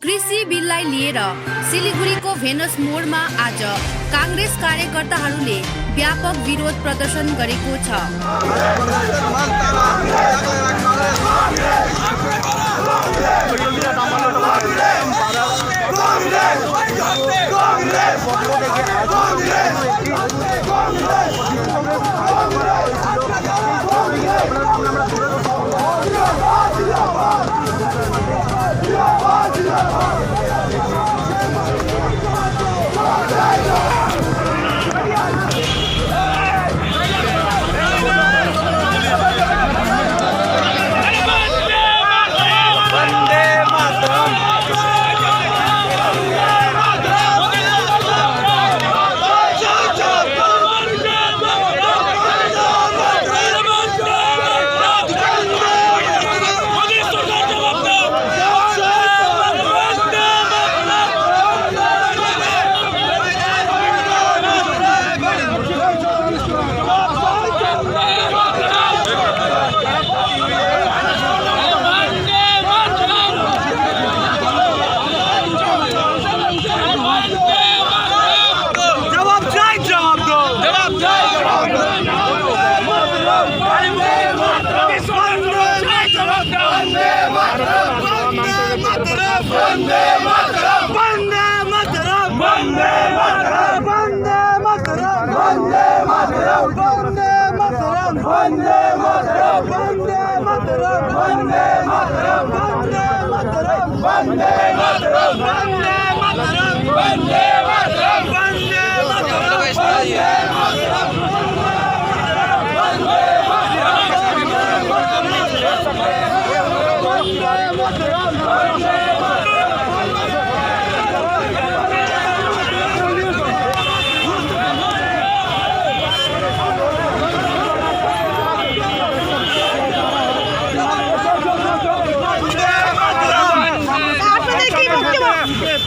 कृषि बिललाई लिएर सिलिगुडीको भेनस मोडमा आज कांग्रेस कार्यकर्ताहरूले व्यापक विरोध प्रदर्शन गरेको छ।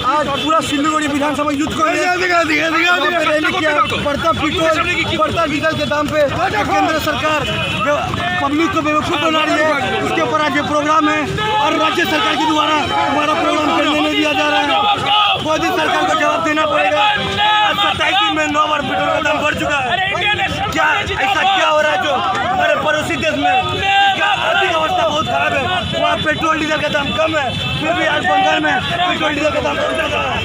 आज पूरा सिलीगुड़ी विधानसभा युद्ध को रैली किया। बढ़ता पेट्रोल डीजल के दाम पे केंद्र सरकार पब्लिक को बेवकूफ़ बना रही है। उसके ऊपर आज ये प्रोग्राम है और राज्य सरकार के द्वारा हमारा प्रोग्राम करने नहीं दिया जा रहा है। मोदी सरकार को जवाब देना पड़ेगा। 27 दिन में 9 बार पेट्रोल का दाम बढ़ चुका है। क्या ऐसा क्या हो रहा है जो हमारे पड़ोसी देश में आर्थिक अवस्था बहुत खराब है, वहाँ पेट्रोल डीजल का दाम कम है, फिर भी आज बंगाल में पेट्रोल डीजल का दाम बढ़ जाता है।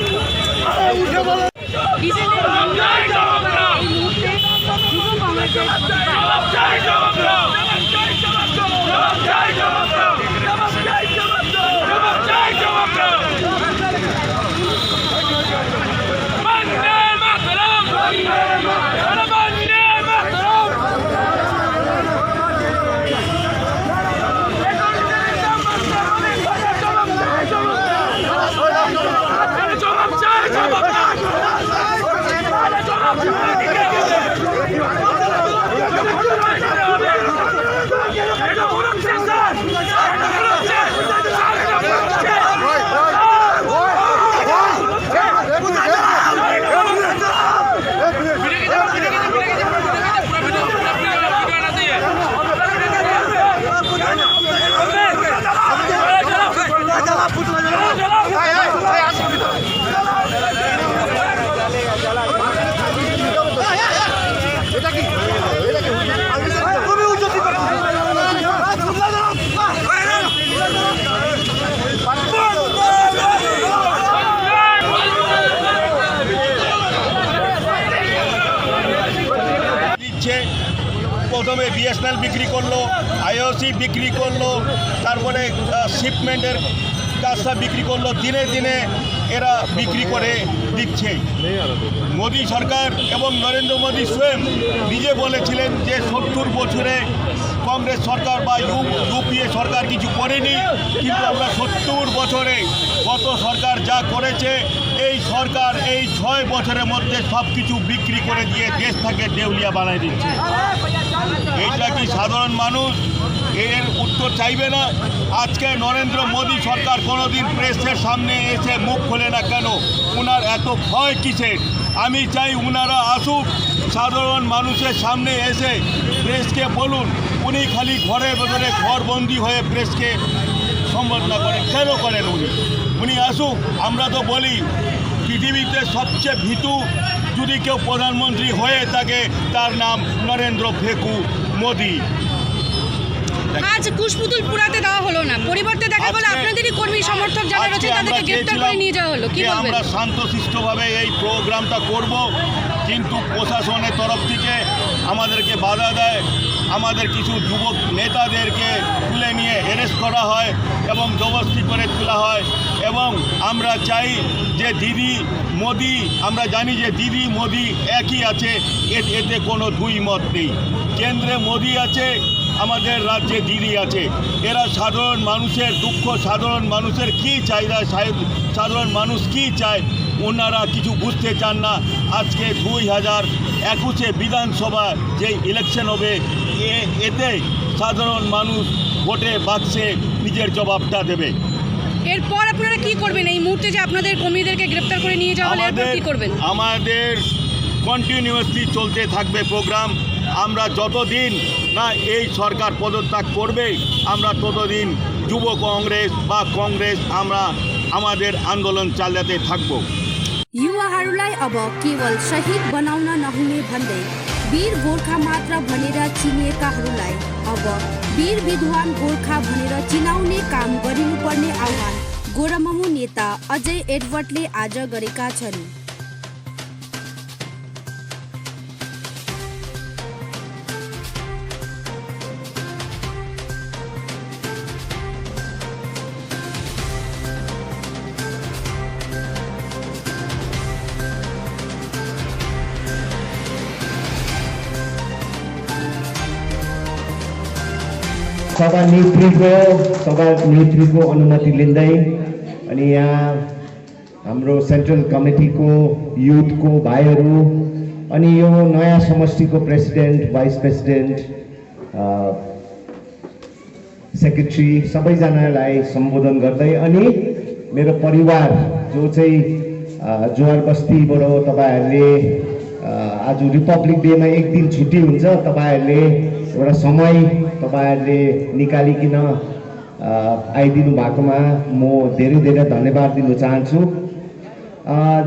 প্রথমে বিএসএনএল বিক্রি করলো, আইওসি বিক্রি করলো, তারপরে শিপমেন্টের কাজটা বিক্রি করলো। দিনে দিনে এরা বিক্রি করে দিচ্ছে। মোদী সরকার এবং নরেন্দ্র মোদী স্বয়ং নিজে বলেছিলেন যে 70 বছরে কংগ্রেস সরকার বা ইউপিএ সরকার কিছু করেনি, কিন্তু আমরা 70 বছরে গত সরকার যা করেছে এই সরকার এই 6 বছরের মধ্যে সব কিছু বিক্রি করে দিয়ে দেশটাকে দেউলিয়া বানাই দিচ্ছে। এইটা কি সাধারণ মানুষ এর উত্তর চাইবে না? আজকে নরেন্দ্র মোদী সরকার কোনোদিন প্রেসের সামনে এসে মুখ খোলে না কেন? উনার এত ভয় কিসের? আমি চাই উনারা আসুক, সাধারণ মানুষের সামনে এসে প্রেসকে বলুন। উনি খালি ঘরের ভেতরে ঘরবন্দি হয়ে প্রেসকে সম্বোধনা করেন, কেন করেন উনি আসুক। আমরা তো বলি পৃথিবীতে সবচেয়ে ভীতু যদি কেউ প্রধানমন্ত্রী হয়ে থাকে তার নাম নরেন্দ্র ভেকু মোদি। আজ কুশপুতুল পুরাতে দেওয়া হলো না, পরিবর্তে দেখা গেল আপনাদেরই কর্মী সমর্থক যারা রয়েছে তাদেরকে গ্রেফতার করে নিয়ে যাওয়া হলো। কি বলবেন? আমরা শান্তশিষ্টভাবে এই প্রোগ্রামটা করব, কিন্তু প্রশাসনের তরফ থেকে আমাদেরকে বাধা দেয়। আমাদের কিছু যুবক নেতাদেরকে তুলে নিয়ে অ্যারেস্ট করা হয় এবং জবরদস্তি করে তোলা হয়। এবং আমরা চাই যে দিদি মোদি, আমরা জানি যে দিদি মোদি একই আছে, এতে কোনো দুই মত নেই। কেন্দ্রে মোদি আছে, আমাদের রাজ্যে দিদি আছে। এরা সাধারণ মানুষের দুঃখ, সাধারণ মানুষের কী চাহিদা, সাধারণ মানুষ কী চায় ওনারা কিছু বুঝতে চান না। আজকে 2021 বিধানসভা যে ইলেকশন হবে এতে সাধারণ মানুষ ভোটে বাক্সে নিজের জবাবটা দেবে। এরপর আপনারা কি করবেন? এই মুহূর্তে যে আপনাদের কর্মীদেরকে গ্রেফতার করে নিয়ে যাওয়া হলো, এরপর কি করবেন? আমাদের কন্টিনিউয়াসলি চলতে থাকবে প্রোগ্রাম। আমরা যতদিন না এই সরকার পদত্যাগ করবে আমরা ততদিন যুব কংগ্রেস বা कङ्ग्रेस আমরা আমাদের आन्दोलन चालाते থাকবো। युवाहरूलाई अब केवल शहीद बनाउन नहुने भन्दै वीर गोर्खा मात्र भनेर चिनिएकाहरूलाई अब वीर विद्वान गोर्खा भनेर चिनाउने काम गरिनुपर्ने आह्वान गोरामुमो नेता अजय एडवर्डले आज गरेका छन्। सभा नेत्रीको अनुमति लिँदै अनि यहाँ हाम्रो सेन्ट्रल कमिटीको युथको भाइहरू अनि यो नयाँ समष्टिको प्रेसिडेन्ट, भाइस प्रेसिडेन्ट, सेक्रेटरी सबैजनालाई सम्बोधन गर्दै अनि मेरो परिवार जो चाहिँ जोहार बस्तीबाट तपाईहरूले आज रिपब्लिक डेमा एक दिन छुट्टी हुन्छ, तपाईहरूले एउटा समय तपाईहरूले निकालिकन आइदिनु भएकोमा म धेरै धेरै धन्यवाद दिन चाहन्छु।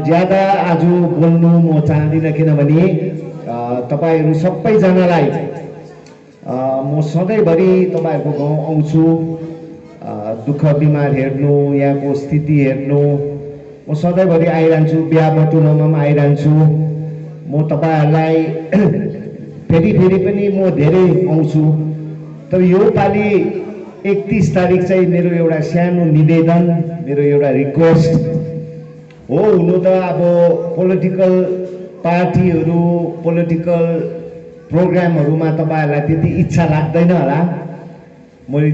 ज्यादा आज बोल्नु म चाहदिनँ किनभने तपाईहरू सबैजनालाई म सधैँभरि तपाईहरूको गाउँ आउँछु, दुःख बिमार हेर्नु, यहाँको स्थिति हेर्नु म सधैँभरि आइरहन्छु, बिहा बटुलोमा पनि आइरहन्छु। म तपाईहरूलाई फेरि पनि म धेरै आउँछु। तर यो पालि 31 तारिक चाहिँ मेरो एउटा सानो निवेदन, मेरो एउटा रिक्वेस्ट हो। हुनु त अब पोलिटिकल पार्टीहरू, पोलिटिकल प्रोग्रामहरूमा तपाईहरूलाई त्यति इच्छा लाग्दैन होला। मैले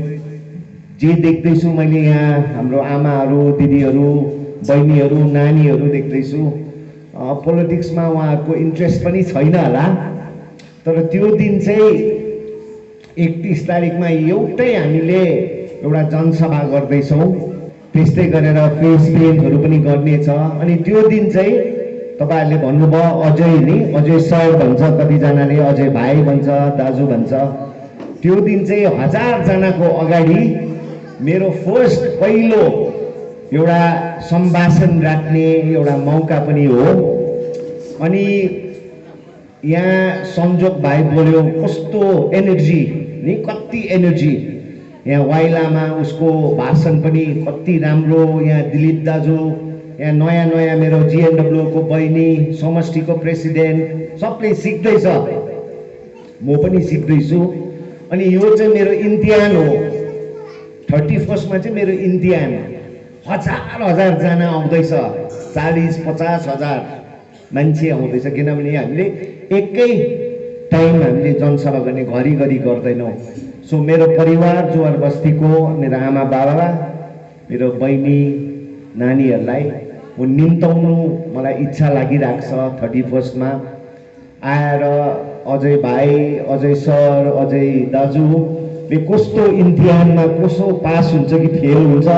जे देख्दैछु, मैले यहाँ हाम्रो आमाहरू, दिदीहरू, बहिनीहरू, नानीहरू देख्दैछु, पोलिटिक्समा उहाँहरूको इन्ट्रेस्ट पनि छैन होला। तर त्यो दिन चाहिँ 31 तारिकमा एउटै हामीले एउटा जनसभा गर्दैछौँ, त्यस्तै गरेर फेस पेन्टहरू पनि गर्नेछ। अनि त्यो दिन चाहिँ तपाईँहरूले भन्नुभयो अजय नि, अजय सर भन्छ, कतिजनाले अजय भाइ भन्छ, दाजु भन्छ। त्यो दिन चाहिँ 1000 जनाको अगाडि मेरो पहिलो एउटा सम्भाषण राख्ने एउटा मौका पनि हो। अनि यहाँ संजोग भाइ बोल्यो, कस्तो एनर्जी नि, कति एनर्जी यहाँ वाइलामा, उसको भाषण पनि कति राम्रो। यहाँ दिलीप दाजु, यहाँ नयाँ नयाँ मेरो जिएनडब्ल्यू को बहिनी, समष्टिको प्रेसिडेन्ट, सबले सिक्दैछ, म पनि सिक्दैछु। अनि यो चाहिँ मेरो इम्तिहान हो। 31मा चाहिँ मेरो इम्तिहान। हजार जना आउँदैछ, 40-50 हजार मान्छे आउँदैछ, किनभने हामीले एकै टाइम हामीले जनसभा गर्ने घरिघरि गर्दैनौँ। सो मेरो परिवार जोहार बस्तीको, मेरो आमा बाबा, मेरो बहिनी, नानीहरूलाई म निम्ताउनु मलाई इच्छा लागिरहेको छ। 31मा आएर अजय भाइ, अजय सर, अजय दाजुले कस्तो इम्तिहानमा कसो पास हुन्छ कि फेल हुन्छ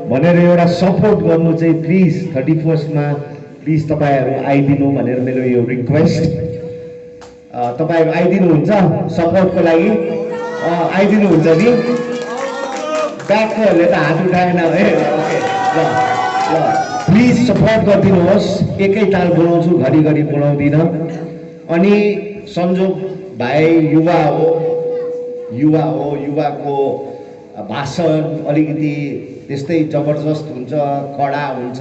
भनेर एउटा सपोर्ट गर्नु चाहिँ प्लिज 31मा प्लिज तपाईँहरू आइदिनु भनेर मेरो यो रिक्वेस्ट। तपाईँहरू आइदिनुहुन्छ सपोर्टको लागि? आइदिनुहुन्छ नि? ब्याककोहरूले त हात उठाएन है ओके ल ल प्लिज सपोर्ट गरिदिनुहोस् एकै ताल बोलाउँछु घरिघरि बोलाउँदिनँ अनि सन्जोग भाइ युवा हो युवाको भाषण अलिकति त्यस्तै जबरजस्त हुन्छ कडा हुन्छ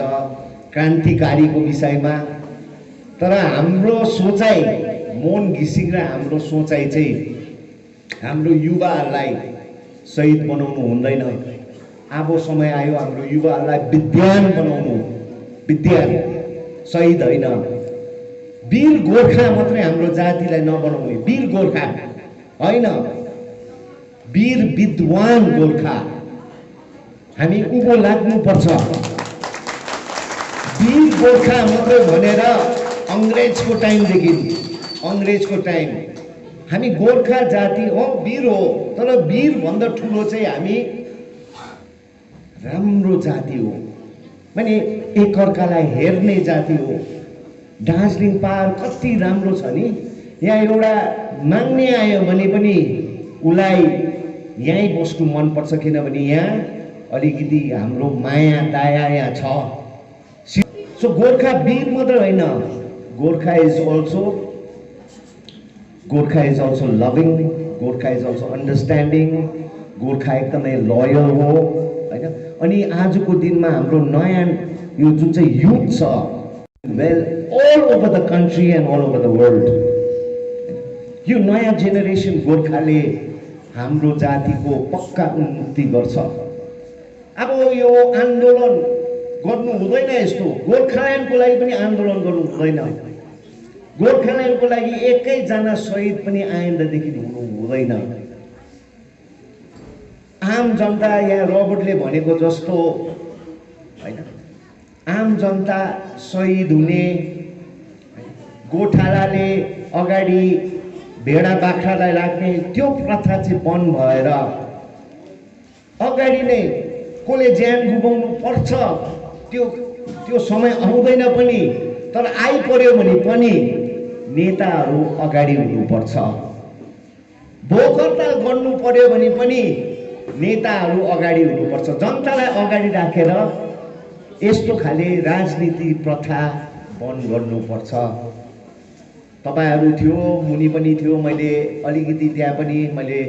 क्रान्तिकारीको विषयमा तर हाम्रो सोचाइ मोहन घिसिङ र हाम्रो सोचाइ चाहिँ हाम्रो युवाहरूलाई शहीद बनाउनु हुँदैन अब समय आयो हाम्रो युवाहरूलाई विद्वान बनाउनु विद्वान शहीद होइन वीर गोर्खा मात्रै हाम्रो जातिलाई नबनाउने वीर गोर्खा होइन वीर विद्वान गोर्खा हामी उँभो लाग्नुपर्छ वीर गोर्खा मात्रै भनेर अङ्ग्रेजको टाइम हामी गोर्खा जाति हो वीर हो तर वीर भन्दा ठुलो चाहिँ हामी राम्रो जाति हो माने एकअर्कालाई हेर्ने जाति हो दार्जिलिङ पहाड कति राम्रो छ नि यहाँ एउटा माग्ने आयो भने पनि उसलाई यहीँ बस्नु मनपर्छ किनभने यहाँ अलिकति हाम्रो माया दया यहाँ छ सो गोर्खा वीर मात्र होइन Gorkha is also loving Gorkha is also understanding Gorkha एकदमै लयल हो होइन अनि आजको दिनमा हाम्रो नयाँ यो जुन चाहिँ युथ छ well all over the country and all over the world यो नयाँ जेनेरेसन गोर्खाले हाम्रो जातिको पक्का उन्मुक्ति गर्छ अब यो आन्दोलन गर्नु हुँदैन यस्तो गोर्खाल्यान्डको लागि पनि आन्दोलन गर्नु हुँदैन गोर्खाल्यान्डको लागि एकैजना शहीद पनि आइन्दादेखि हुनु हुँदैन आम जनता यहाँ रबर्टले भनेको जस्तो होइन आम जनता शहीद हुने गोठालाले अगाडि भेडा बाख्रालाई राख्ने त्यो प्रथा चाहिँ बन्द भएर अगाडि नै कसले ज्यान गुमाउनु पर्छ त्यो समय आउँदैन पनि तर आइपर्यो भने पनि नेताहरू अगाडि हुनुपर्छ भोक हडताल गर्नु पर्यो भने पनि नेताहरू अगाडि हुनुपर्छ जनतालाई अगाडि राखेर यस्तो खाले राजनीति प्रथा बन्द गर्नुपर्छ तपाईहरु थियो मुनि पनि थियो मैले अलिकति त्यहाँ पनि मैले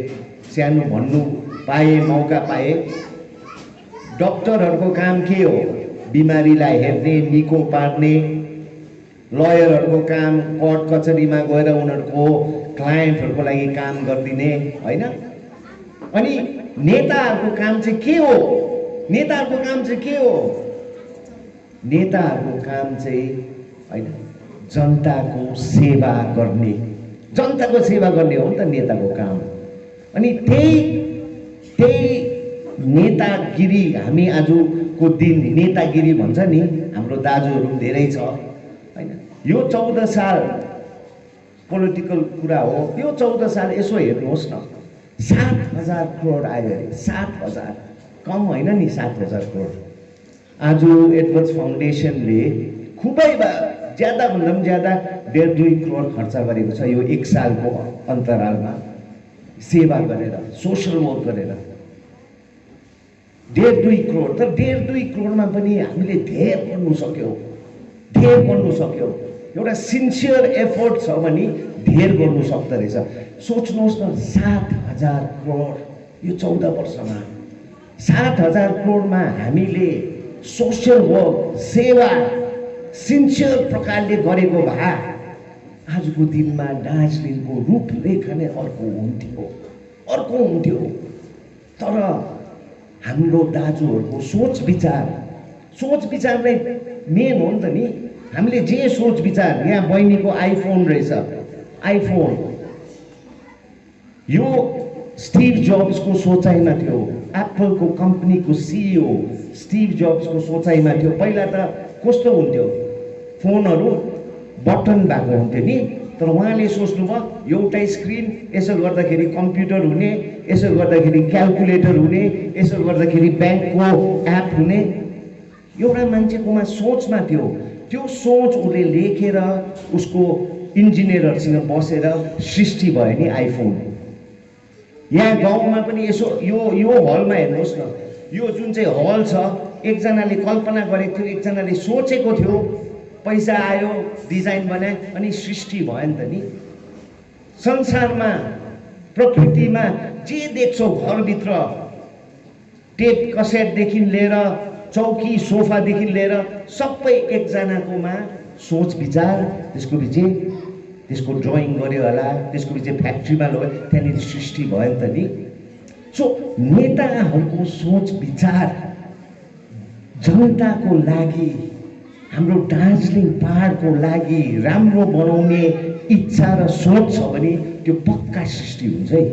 सानो भन्नु पाए मौका पाए डाक्टरहरुको काम के हो बिमारीलाई हेर्ने निको पार्ने लयरहरुको काम कोर्ट कचहरीमा गएर उनीहरुको क्लायन्टहरुको लागि काम गर्दिने हैन अनि नेताहरुको काम चाहिँ के हो नेताहरुको काम चाहिँ के हो नेताहरुको काम चाहिँ हैन जनताको सेवा गर्ने जनताको सेवा गर्ने हो नि त नेताको काम अनि त्यही नेतागिरी हामी आजको दिन नेतागिरी भन्छ नि हाम्रो दाजुहरु धेरै छ हैन यो 14 साल पोलिटिकल कुरा हो यो 14 साल यसो हेर्नुहोस् न 7,000 करोड आयो अरे 7,000 कम हैन नि 7,000 करोड आज एडवर्ड्स फाउन्डेसनले खुबै ज्यादा भन्दा पनि ज्यादा 1.5-2 करोड खर्च गरेको छ यो 1 सालको अन्तरालमा सेवा गरेर सोशल वर्क गरेर 1.5-2 करोड तर 1.5-2 करोडमा पनि हामीले धेर गर्नु सक्यो एउटा सिन्सियर एफर्ट छ भने धेर गर्नु सक्दो रहेछ सोच्नुहोस् न 7,000 करोड यो 14 वर्षमा 7,000 करोडमा हामीले सोशल वर्क सेवा सिन्सियर प्रकारले गरेको भए आजको दिनमा दार्जिलिङको रूपरेखा नै अर्को हुन्थ्यो तर हाम्रो दाजुहरुको सोच विचार नै मेन हो नि त नि हामीले जे सोच विचार यहाँ बहिनीको आइफोन रहेछ आइफोन यो स्टिभ जब्सको सोचाइमा थियो एप्पलको कम्पनीको सिइओ स्टिभ जब्सको सोचाइमा थियो पहिला त कस्तो हुन्थ्यो फोनहरु बटन भएको हुन्थ्यो नि तर उहाँले सोच्नुभयो एउटै स्क्रिन यसो गर्दाखेरि कम्प्युटर हुने यसो गर्दाखेरि क्याल्कुलेटर हुने यसो गर्दाखेरि ब्याङ्कको एप हुने एउटा मान्छेकोमा सोचमा थियो त्यो सोच उसले लेखेर उसको इन्जिनियरहरुसँग बसेर सृष्टि भयो नि आइफोन यहाँ गाउँमा पनि यसो यो हलमा हेर्नुहोस् न यो जुन चाहिँ हल छ एकजनाले कल्पना गरेको थियो, एकजनाले सोचेको थियो, पैसा आयो, डिजाइन बनाए अनि सृष्टि भयो नि त नि। संसारमा प्रकृतिमा जे देख्छौ घरभित्र टेप कसेटदेखि लिएर चौकी सोफादेखि लिएर सबै एकजनाकोमा सोच विचार, त्यसको पछि त्यसको ड्रइङ गर्यो होला, त्यसको पछि फ्याक्ट्रीमा लग्यो, त्यहाँनिर सृष्टि भयो नि त नि। सो नेताहरूको सोच विचार जनताको लागि, हाम्रो दार्जिलिङ पहाडको लागि राम्रो बनाउने इच्छा र सोच छ भने त्यो पक्का सृष्टि हुन्छ है।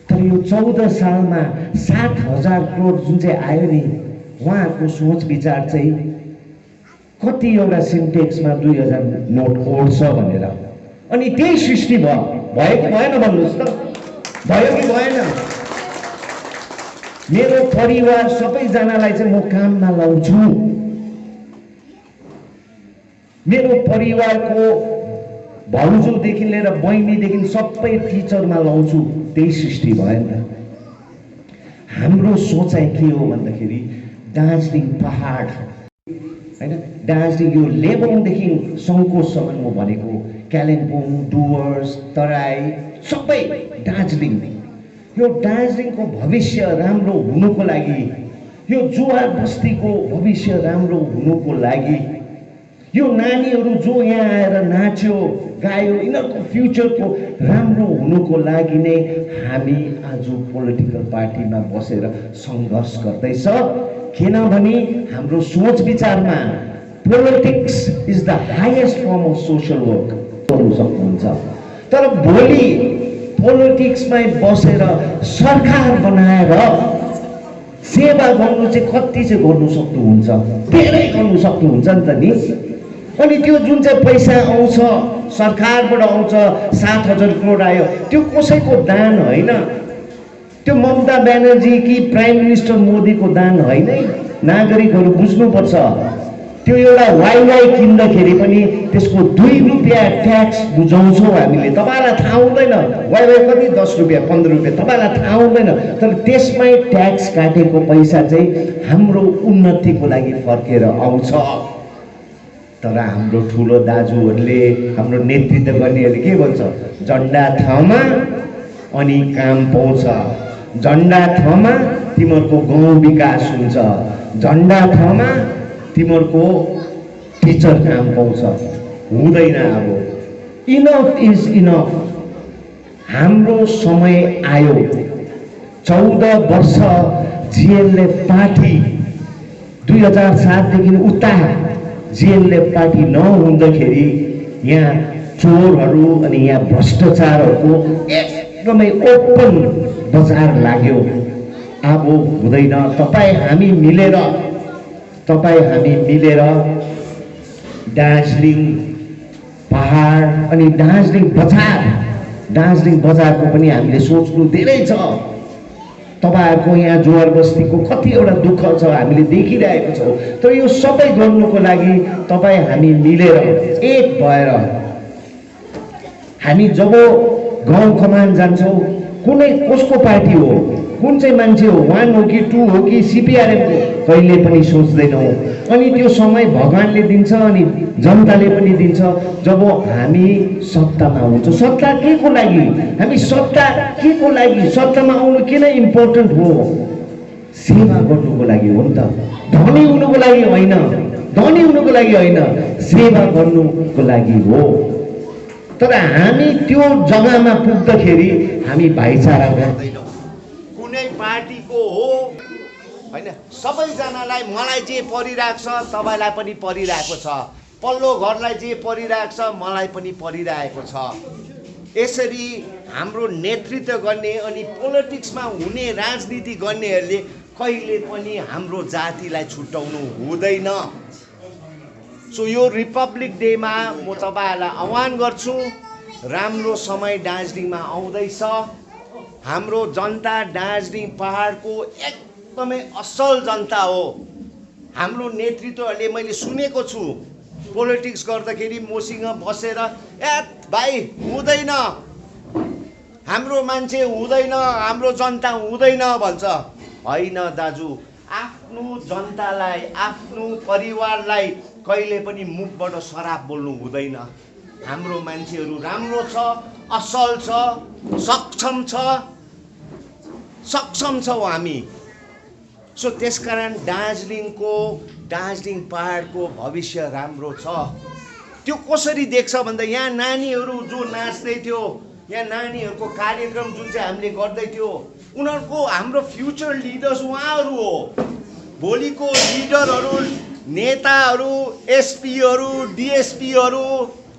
तर यो 14 सालमा 7,000 करोड जुन चाहिँ आयो नि, उहाँहरूको सोच विचार चाहिँ कति एउटा सिन्टेक्समा 2000 नोट ओढ्छ भनेर, अनि त्यही सृष्टि भयो कि भएन भन्नुहोस् त, भयो कि भएन? मेरो परिवार सबैजनालाई चाहिँ म काममा लाउँछु, मेरो परिवारको भाउजूदेखि लिएर बहिनीदेखि सबै टिचरमा लाउँछु, त्यही सृष्टि भयो नि त। हाम्रो सोचाइ के हो भन्दाखेरि दार्जिलिङ पहाड हैन, दार्जिलिङ यो लेबोङदेखि सङ्कोससम्म म भनेको, कालिम्पोङ, डुवर्स, तराई सबै दार्जिलिङ, यो दार्जिलिङको भविष्य राम्रो हुनुको लागि, यो जुवार बस्तीको भविष्य राम्रो हुनुको लागि, यो नानीहरू जो यहाँ आएर नाच्यो गायो, यिनीहरूको फ्युचरको राम्रो हुनुको लागि नै हामी आज पोलिटिकल पार्टीमा बसेर सङ्घर्ष गर्दैछ। किनभने हाम्रो सोच विचारमा politics is the highest form of social work गर्नु सक्नुहुन्छ। तर भोलि पोलिटिक्समै बसेर सरकार बनाएर सेवा गर्नु चाहिँ कति चाहिँ गर्नु सक्नुहुन्छ? धेरै गर्नु सक्नुहुन्छ नि त नि। अनि त्यो जुन चाहिँ पैसा आउँछ सरकारबाट आउँछ, 7,000 करोड आयो, त्यो कसैको दान होइन, त्यो ममता ब्यानर्जी कि प्राइम मिनिस्टर मोदीको दान होइन। नागरिकहरू बुझ्नुपर्छ, त्यो एउटा वाइवाई किन्दाखेरि पनि त्यसको 2 रुपियाँ ट्याक्स बुझाउँछौँ हामीले। तपाईँलाई थाहा हुँदैन वाइवाई कति, 10 रुपियाँ 15 रुपियाँ, तपाईँलाई थाहा हुँदैन, तर त्यसमै ट्याक्स काटेको पैसा चाहिँ हाम्रो उन्नतिको लागि फर्केर आउँछ। तर हाम्रो ठुलो दाजुहरूले, हाम्रो नेतृत्व गर्नेहरूले के भन्छ? झन्डा थमा अनि काम पाउँछ, झन्डा थमा तिमीहरूको गाउँ विकास हुन्छ, झन्डा थमा तिमीहरूको टिचर काम पाउँछ। हुँदैन। अब इनफ इज इनफ। हाम्रो समय आयो। 14 वर्ष जिएलएफ पार्टी 2007देखि उता जिएलएफ पार्टी नहुँदाखेरि यहाँ चोरहरू अनि यहाँ भ्रष्टाचारहरूको एकदमै ओपन बजार लाग्यो। अब हुँदैन। तपाईँ हामी मिलेर दार्जिलिङ पहाड अनि दार्जिलिङ बजारको पनि हामीले सोच्नु धेरै छ। तपाईहरुको यहाँ जोर बस्तीको कतिवटा दुःख छ हामीले देखिरहेको छौं। तर यो सबै गर्नुको लागि तपाई हामी मिलेर एक भएर हामी जब गाउँ कमान जान्छौं, कुनै कसको पार्टी हो, कुन चाहिँ मान्छे हो, 1 हो कि 2 हो कि सीपीआरएम को कहिले पनि सोच्दैनौ। अनि त्यो समय भगवानले दिन्छ अनि जनताले पनि दिन्छ जब हामी सत्तामा हुन्छौं। सत्ता के को लागि? हामी सत्ता के को लागि? सत्तामा आउनु किन इम्पोर्टेन्ट हो? सेवा गर्नुको लागि हो नि त। धनी हुनुको लागि होइन, धनी हुनुको लागि होइन, सेवा गर्नुको लागि हो। तर हामी त्यो जग्गामा पुग्दाखेरि हामी भाइचारा गर्दैनौं। कुनै पार्टीको हो हैन, सबैजनालाई मलाई जे परिरहेको छ तपाईलाई पनि परिरहेको छ, पल्लो घरलाई जे परिरहेको छ मलाई पनि परिरहेको छ। यसरी हाम्रो नेतृत्व गर्ने अनि पोलिटिक्समा हुने राजनीति गर्नेहरूले कहिले पनि हाम्रो जातिलाई छुटाउनु हुँदैन। सो यो रिपब्लिक डेमा म तपाईहरुलाई आह्वान गर्छु, राम्रो समय दार्जिलिङमा आउँदैछ। हाम्रो जनता दार्जिलिङ पहाडको एकदमै असल जनता हो। हाम्रो नेतृत्वहरूले मैले सुनेको छु पोलिटिक्स गर्दाखेरि मसँग बसेर ए भाइ हुँदैन, हाम्रो मान्छे हुँदैन, हाम्रो जनता हुँदैन भन्छ। होइन दाजु, आफ्नो जनतालाई, आफ्नो परिवारलाई कहिले पनि मुखबाट सराप बोल्नु हुँदैन। हाम्रो मान्छेहरू राम्रो छ, असल छ, सक्षम छ हामी। सो त्यसकारण दार्जिलिङ पहाडको भविष्य राम्रो छ। त्यो कसरी देख्छ भन्दा यहाँ नानीहरू जो नाच्दै थियो, यहाँ नानीहरूको कार्यक्रम जुन चाहिँ हामीले गर्दै थियो, उनीहरूको हाम्रो फ्युचर लिडर्स उहाँहरू हो। भोलिको लिडरहरू, नेताहरू, एसपीहरू, डिएसपीहरू,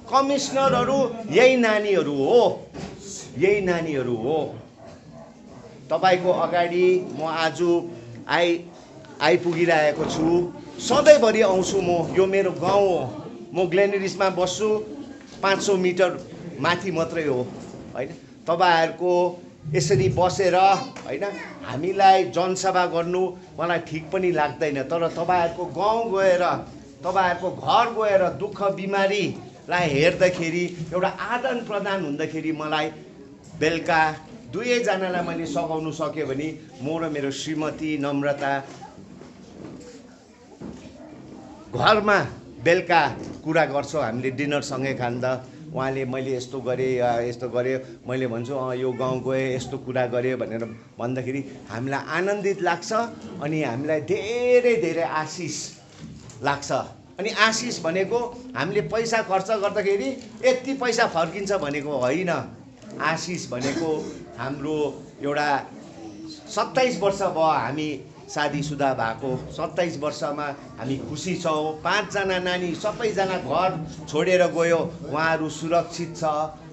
कमिसनरहरू यही नानीहरू हो। तपाईँको अगाडि म आज आइपुगिरहेको छु। सधैँभरि आउँछु म, यो मेरो गाउँ हो। म ग्लेनरिसमा बस्छु, 500 मिटर माथि मात्रै हो होइन। तपाईँहरूको यसरी बसेर होइन हामीलाई जनसभा गर्नु मलाई ठिक पनि लाग्दैन। तर तपाईँहरूको गाउँ गएर, तपाईँहरूको घर गएर दुःख बिमारीलाई हेर्दाखेरि, एउटा आदान प्रदान हुँदाखेरि मलाई बेलुका दुवैजनालाई मैले सघाउनु सक्यो भने म र मेरो श्रीमती नम्रता घरमा बेलुका कुरा गर्छौँ। हामीले डिनरसँगै खाँदा उहाँले मैले यस्तो गरेँ, मैले भन्छु यो गाउँ गएँ, यस्तो कुरा गरेँ भनेर भन्दाखेरि हामीलाई आनन्दित लाग्छ अनि हामीलाई धेरै धेरै आशिष लाग्छ। अनि आशिष भनेको हामीले पैसा खर्च गर्दाखेरि यति पैसा फर्किन्छ भनेको होइन। आशिष भनेको हाम्रो एउटा 27 वर्ष भयो हामी शादीसुदा भएको, 27 वर्षमा हामी खुसी छौँ। 5 जना नानी सबैजना घर छोडेर गयो, उहाँहरू सुरक्षित छ,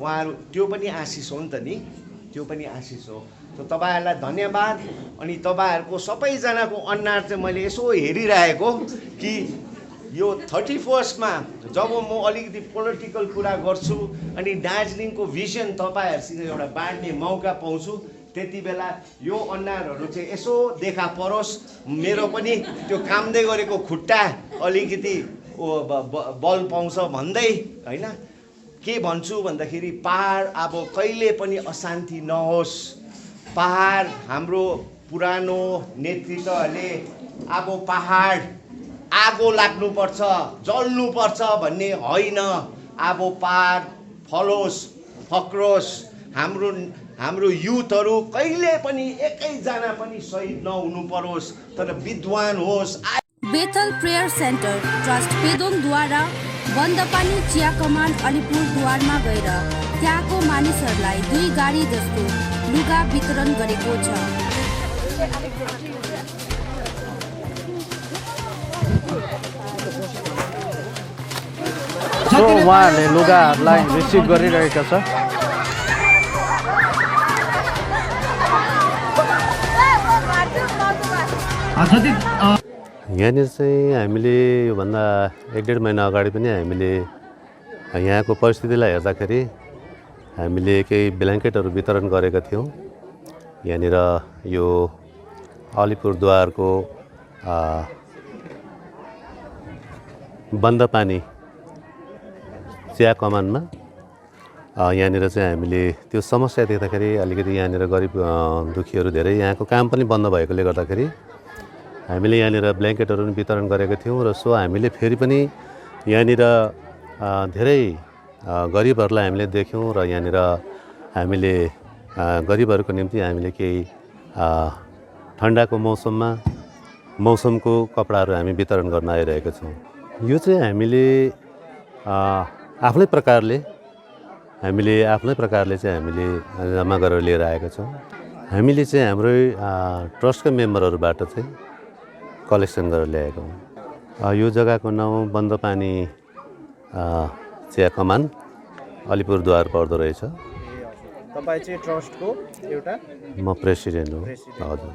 उहाँहरू, त्यो पनि आशिष हो नि त नि, त्यो पनि आशिष हो। त तपाईँहरूलाई धन्यवाद। अनि तपाईँहरूको सबैजनाको अनुहार चाहिँ मैले यसो हेरिरहेको कि यो 31 मा जब म अलिकति पोलिटिकल कुरा गर्छु अनि दार्जिलिङको भिजन तपाईँहरूसँग एउटा बाँड्ने मौका पाउँछु, त्यति बेला यो अनुहारहरू चाहिँ यसो देखा परोस्। मेरो पनि त्यो कामदै गरेको खुट्टा अलिकति बल पाउँछ भन्दै होइन। के भन्छु भन्दाखेरि पहाड अब कहिले पनि अशान्ति नहोस्। पहाड हाम्रो पुरानो नेतृत्वहरूले अब पहाड आगो लाग्नुपर्छ, जल्नुपर्छ भन्ने होइन। अब पहाड फलोस्, फक्रोस्। हाम्रो युथहरू कहिले पनि एकैजना पनि शहीद नहुनु परोस्, तर विद्वान होस्। बेथल प्रेयर सेन्टर ट्रस्ट पेदोङद्वारा बन्दपानी चिया कमान अलिपुरद्वारमा गएर त्यहाँको मानिसहरूलाई 2 गाडी जस्तो लुगा वितरण गरेको छ। उहाँहरूले लुगाहरूलाई रिसिभ गरिरहेका छ। यहाँनिर चाहिँ हामीले योभन्दा 1-1.5 महिना अगाडि पनि हामीले यहाँको परिस्थितिलाई हेर्दाखेरि हामीले केही ब्ल्याङ्केटहरू वितरण गरेका थियौँ। यहाँनिर यो अलिपुरद्वारको बन्दपानी चिया कमानमा यहाँनिर चाहिँ हामीले त्यो समस्या देख्दाखेरि अलिकति यहाँनिर गरिब दुखीहरू धेरै, यहाँको काम पनि बन्द भएकोले गर्दाखेरि हामीले यहाँनिर ब्ल्याङ्केटहरू पनि वितरण गरेका थियौँ। र सो हामीले फेरि पनि यहाँनिर धेरै गरिबहरूलाई हामीले देख्यौँ र यहाँनिर हामीले गरिबहरूको निम्ति हामीले केही ठन्डाको मौसमको कपडाहरू हामी वितरण गर्न आइरहेका छौँ। यो चाहिँ हामीले आफ्नै प्रकारले चाहिँ हामीले जम्मा गरेर लिएर आएका छौँ। हामीले चाहिँ हाम्रै ट्रस्टका मेम्बरहरूबाट चाहिँ कलेक्सन गरेर ल्याएको हौँ। यो जग्गाको नाउँ बन्दपानी चिया कमान अलिपुरद्वार पर्दो रहेछ। तपाईँ चाहिँ ट्रस्टको एउटा म प्रेसिडेन्ट हो। हजुर।